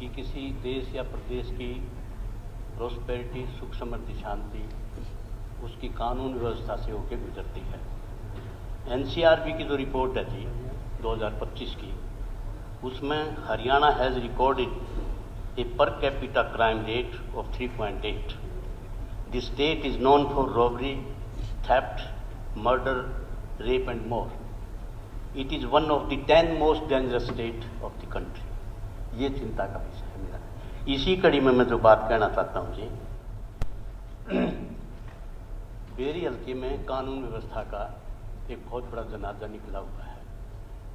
कि किसी देश या प्रदेश की प्रोस्पेरिटी, सुख समृद्धि, शांति उसकी कानून व्यवस्था से होकर गुजरती है। एनसीआरबी की जो रिपोर्ट है जी 2025 की, उसमें Haryana has recorded A per capita crime rate of 3.8। The state is known for robbery, theft, murder, rape and more. It is one of the 10 most dangerous state of the country. ये चिंता का विषय है मेरा। इसी कड़ी में मैं जो बात कहना चाहता हूँ जी, बेरी हल्के में कानून व्यवस्था का एक बहुत बड़ा जनाजा निकला हुआ है,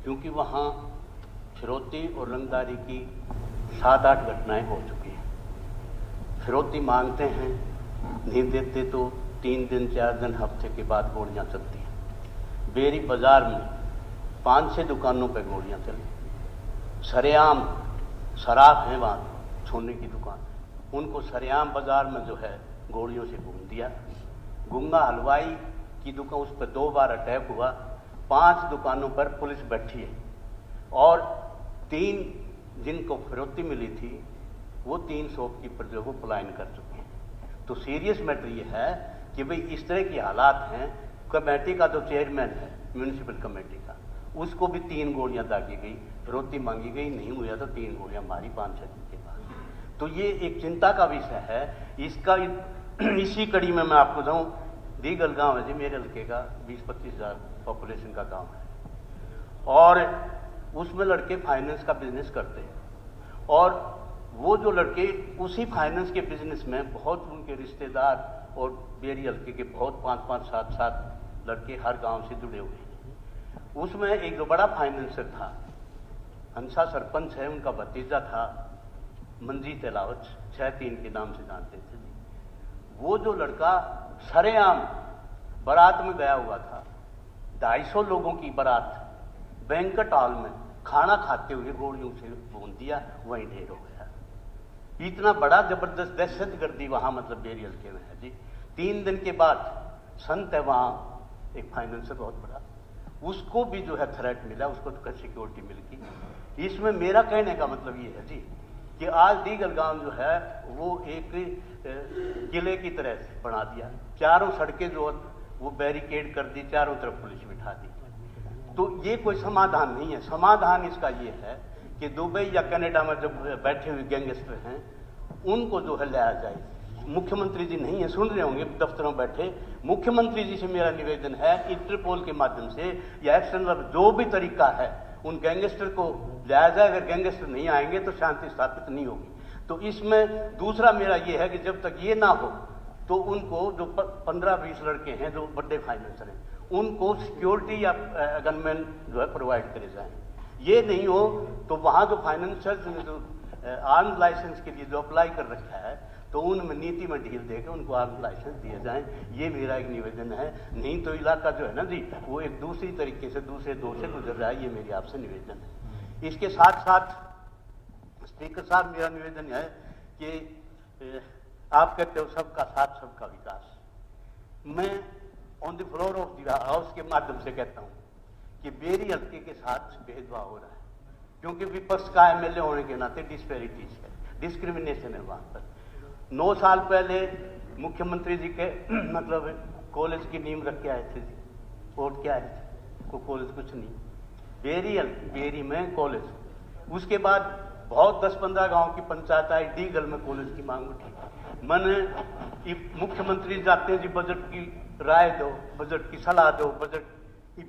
क्योंकि वहाँ फिरौती और रंगदारी की 7-8 घटनाएं हो चुकी हैं। फिरौती मांगते हैं, नहीं देते तो 3 दिन 4 दिन हफ्ते के बाद गोलियां चलती हैं। बेरी बाजार में 5-6 दुकानों पर गोलियां चली। सरेआम शराब है वहाँ, सोने की दुकान, उनको सरेआम बाजार में जो है गोलियों से भून दिया। गुंगा हलवाई की दुकान, उस पर 2 बार अटैक हुआ। 5 दुकानों पर पुलिस बैठी है और 3 जिनको फिरौती मिली थी वो 3 शॉपकीपर जो वो पलायन कर चुके हैं। तो सीरियस मैटर ये है कि भाई इस तरह के हालात हैं। कमेटी का जो चेयरमैन है म्यूनिसिपल कमेटी का, उसको भी 3 गोलियां दागी गई, फिरौती मांगी गई, नहीं हुआ तो 3 गोलियां मारी 5-6 दिन के बाद। तो ये एक चिंता का विषय है। इसका इसी कड़ी में मैं आपको बताऊं, दीगल गांव है जी मेरे हल्के का, 20-25 हज़ार पॉपुलेशन का गांव है और उसमें लड़के फाइनेंस का बिजनेस करते हैं। और वो जो लड़के उसी फाइनेंस के बिजनेस में बहुत उनके रिश्तेदार और बेरी हल्के के बहुत 5-5, 7-7 लड़के हर गांव से जुड़े हुए हैं। उसमें एक जो बड़ा फाइनेंसर था, हंसा सरपंच है, उनका भतीजा था मंजीत अलावत, 6-3 के नाम से जानते थे। वो जो लड़का सरेआम बारात में गया हुआ था, 250 लोगों की बारात, बैंक्वेट हॉल में खाना खाते हुए गोलियों से भून दिया, वहीं ढेर हो गया। इतना बड़ा जबरदस्त दहशतगर्दी वहां मतलब बेरी हल्के में है जी। 3 दिन के बाद संत है वहां एक फाइनेंसर बहुत बड़ा, उसको भी जो है थ्रेट मिला, उसको तो सिक्योरिटी मिल गई। इसमें मेरा कहने का मतलब ये है जी कि आज दीगल गांव जो है वो एक किले की तरह से बना दिया। चारों सड़कें जो वो बैरिकेड कर दी, चारों तरफ पुलिस बिठा दी। तो ये कोई समाधान नहीं है। समाधान इसका ये है कि दुबई या कनाडा में जब बैठे हुए गैंगस्टर हैं उनको जो है लाया जाए। मुख्यमंत्री जी नहीं है, सुन रहे होंगे दफ्तरों में बैठे, मुख्यमंत्री जी से मेरा निवेदन है इंटरपोल के माध्यम से या एक्सटर्नल जो भी तरीका है उन गैंगस्टर को लाया जाए। अगर गैंगस्टर नहीं आएंगे तो शांति स्थापित नहीं होगी। तो इसमें दूसरा मेरा ये है कि जब तक ये ना हो तो उनको जो 15-20 लड़के हैं जो बड़े फाइनेंसर हैं, उनको सिक्योरिटी या गनमैन जो है प्रोवाइड करे जाए। ये नहीं हो तो वहाँ जो फाइनेंसर्स ने जो आर्म्स लाइसेंस के लिए जो अप्लाई कर रखा है तो उनमें नीति में ढील देकर उनको आर्म्स लाइसेंस दिए जाएं। ये मेरा एक निवेदन है। नहीं तो इलाका जो है ना जी वो एक दूसरी तरीके से दूसरे दौर से गुजर रहा है। ये मेरी आपसे निवेदन है। इसके साथ साथ स्पीकर साहब मेरा निवेदन है कि आप कहते हो सबका साथ सबका विकास। मैं on the floor of the house के माध्यम से कहता हूं कि बेरी हल्के के साथ भेदभाव हो रहा है, क्योंकि विपक्ष का एमएलए होने के नाते डिस्पैरिटीज है, डिस्क्रिमिनेशन है वहां पर। 9 साल पहले मुख्यमंत्री जी के मतलब कॉलेज की नींव रख के आए थे जी, वोट क्या है को कॉलेज कुछ नहीं, बेरी में कॉलेज। उसके बाद बहुत 10-15 गांव की पंचायत आई, डीगल में कॉलेज की मांग उठी। मैंने मुख्यमंत्री जाते हैं जी बजट की राय दो, बजट की सलाह दो,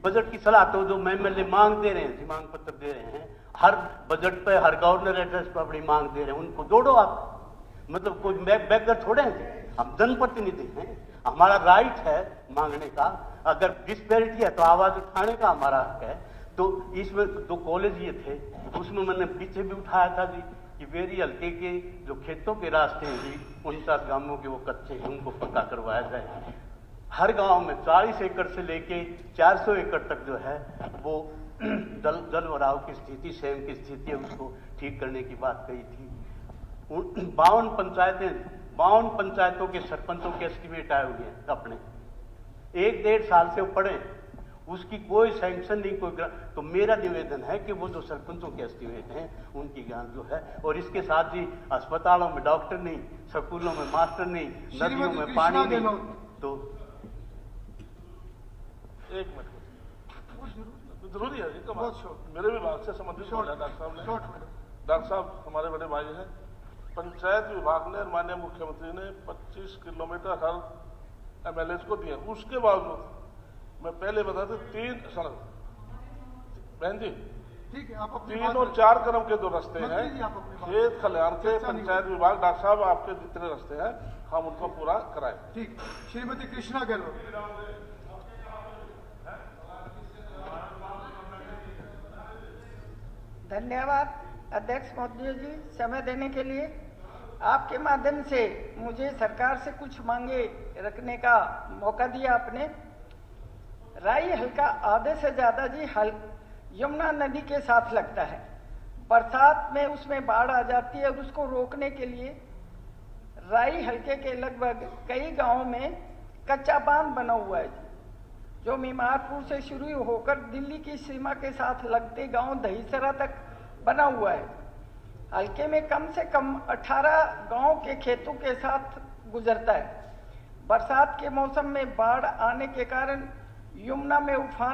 बजट की सलाह दो। जो एमएलए मांग दे रहे हैं जी, मांग पत्र दे रहे हैं हर बजट पे, हर गवर्नर एड्रेस पर अपनी मांग दे रहे हैं, उनको जोड़ो आप। मतलब कोई बैकर थोड़े हैं, हम जनप्रतिनिधि हैं, हमारा राइट है मांगने का। अगर डिस्पैरिटी है तो आवाज उठाने का हमारा हक है। तो इसमें 2 कॉलेज ये थे, उसमें मैंने पीछे भी उठाया था जी कि बेरी हल्के के जो खेतों के रास्ते हैं जी 49 गांवों के वो कच्चे हैं, उनको पक्का करवाया जाए। हर गांव में 40 एकड़ से लेके 400 एकड़ तक जो है वो जल भराव की स्थिति, सेम की स्थिति है, उसको ठीक करने की बात कही थी। 52 पंचायतों के सरपंचों के एस्टीमेट आए हुए हैं अपने, 1-1.5 साल से वो पड़े। उसकी कोई सैंक्शन नहीं, कोई ग्रांट। तो मेरा निवेदन है कि वो जो सरपंचों के एस्टीमेट हैं उनकी ग्रांट जो है, और इसके साथ ही अस्पतालों में डॉक्टर नहीं, स्कूलों में मास्टर नहीं, नदियों में पानी नहीं। तो एक मिनट जरूरी है, मेरे विभाग से संबंधित हो रहा है डॉक्टर साहब ने। डॉक्टर साहब हमारे बड़े भाई हैं। पंचायत विभाग ने और माननीय मुख्यमंत्री ने 25 किलोमीटर हर एमएलए को दिया, उसके बावजूद मैं पहले बता दूं 3 सड़क बहन जी, ठीक है, आप 3 और 4 क्रम के 2 रास्ते हैं खेत खलिहान के। पंचायत विभाग डॉक्टर साहब आपके जितने रास्ते हैं हम उनको पूरा कराएं। ठीक। श्रीमती कृष्णा गहलोत। धन्यवाद अध्यक्ष महोदय जी, समय देने के लिए। आपके माध्यम से मुझे सरकार से कुछ मांगे रखने का मौका दिया आपने। राई हल्का आधे से ज़्यादा जी यमुना नदी के साथ लगता है। बरसात में उसमें बाढ़ आ जाती है और उसको रोकने के लिए राई हल्के के लगभग कई गांवों में कच्चा बांध बना हुआ है, जो मीमारपुर से शुरू होकर दिल्ली की सीमा के साथ लगते गांव दहीसरा तक बना हुआ है। हल्के में कम से कम 18 गांव के खेतों के साथ गुजरता है। बरसात के मौसम में बाढ़ आने के कारण यमुना में उफान